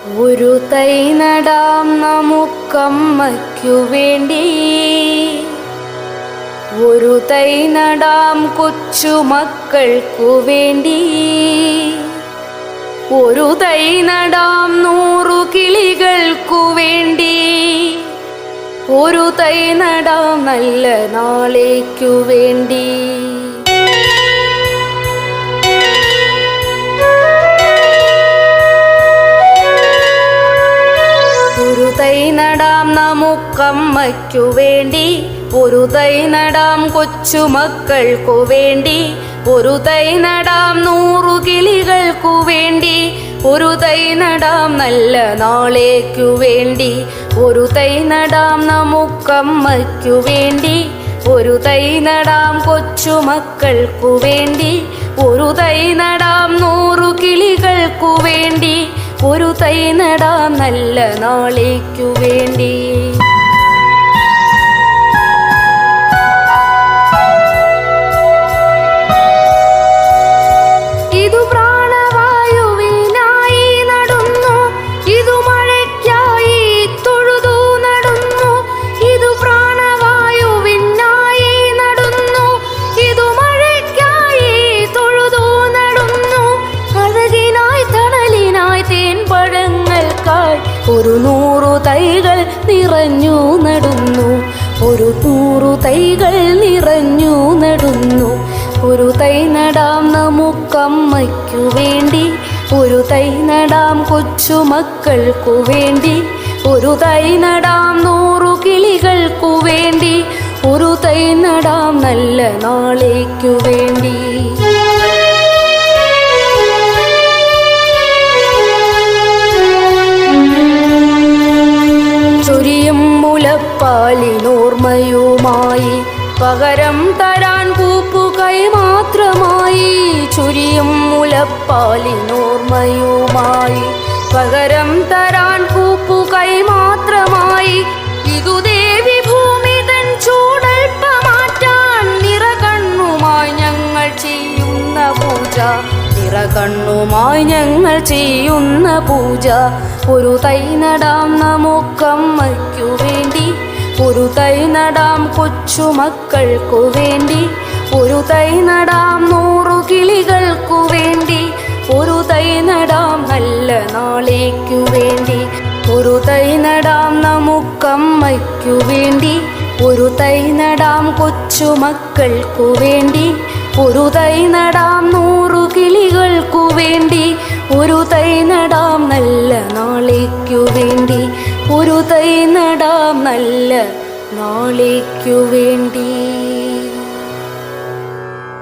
ഒരു തൈ നടാം നമുക്കമ്മയ്ക്കു വേണ്ടി, ഒരു തൈ നടാം കൊച്ചുമക്കൾക്കു വേണ്ടി, ഒരു തൈ നടാം 100 കിളികൾക്കു വേണ്ടി, ഒരു തൈ നടാം നല്ല നാളേക്കു വേണ്ടി. ഒരു തൈ നടാം നമുക്കമ്മയ്ക്കു വേണ്ടി, ഒരു തൈ നടാം കൊച്ചുമക്കൾക്കു വേണ്ടി, ഒരു തൈ നടാം 100 കിളികൾക്കു വേണ്ടി, ഒരു തൈ നടാം നല്ല നാളേക്കു വേണ്ടി. ഒരു തൈ നടാം നമുക്കമ്മയ്ക്കു വേണ്ടി, ഒരു തൈ നടാം കൊച്ചുമക്കൾക്കു വേണ്ടി, ഒരു തൈ നടാം 100 കിളികൾക്കു വേണ്ടി, ഒരു തൈ നടാം നല്ല നാളേക്കു വേണ്ടി. ഇതു പ്രാണവായുവിനായി നടുന്നു, ഇതു മഴയ്ക്കായി തൊഴുതു നടുന്നു. ഇതു പ്രാണവായുവിനായി നടുന്നു, ഇതു മഴയ്ക്കായി തൊഴുതു നടുന്നു. അഴകിനായി തണലിനായി തേൻപഴങ്ങൾക്കായി ഒരു 100 തൈകൾ നിറഞ്ഞു നടുന്നു, ഒരു 100 തൈകൾ നിറഞ്ഞു നടുന്നു. ഒരു തൈ നടാം നമുക്കമ്മയ്ക്കു വേണ്ടി, ഒരു തൈ നടാം കൊച്ചുമക്കൾക്കു വേണ്ടി, ഒരു തൈ നടാം 100 കിളികൾക്കു വേണ്ടി, ഒരു തൈ നടാം നല്ല നാളേക്കു വേണ്ടി. ചൊരിയും മുലപ്പാലിനോർമ്മയുമായി പകരം തരാൻ കൂപ്പുകൈ മാത്രമായി. ചൊരിയും മുലപ്പാലിനോർമ്മയുമായി പകരം തരാൻ കൂപ്പുകൈ മാത്രമായി. ഇതു ദേവി ഭൂമി തൻ ചൂടൽപ്പ മാറ്റാൻ നിറകണ്ണുമായി ഞങ്ങൾ ചെയ്യുന്ന പൂജ, നിറകണ്ണുമായി ഞങ്ങൾ ചെയ്യുന്ന പൂജ. ഒരു തൈ നടാം നമുക്കമ്മയ്ക്കു വേണ്ടി, ഒരു തൈ നടാം കൊച്ചുമക്കൾക്കു വേണ്ടി, ഒരു തൈ നടാം 100 കിളികൾക്കു വേണ്ടി, ഒരു തൈ നടാം നല്ല നാളേക്കു വേണ്ടി. ഒരു തൈ നടാം നമുക്കമ്മയ്ക്കു വേണ്ടി, ഒരു തൈ നടാം കൊച്ചുമക്കൾക്കു വേണ്ടി, ഒരു തൈ നടാം 100 കിളികൾക്കു വേണ്ടി, ഒരു തൈ നടാം നല്ല നാളേക്കു വേണ്ടി, ഒരു തൈ നടാം നല്ല നാളേക്കു വേണ്ടി.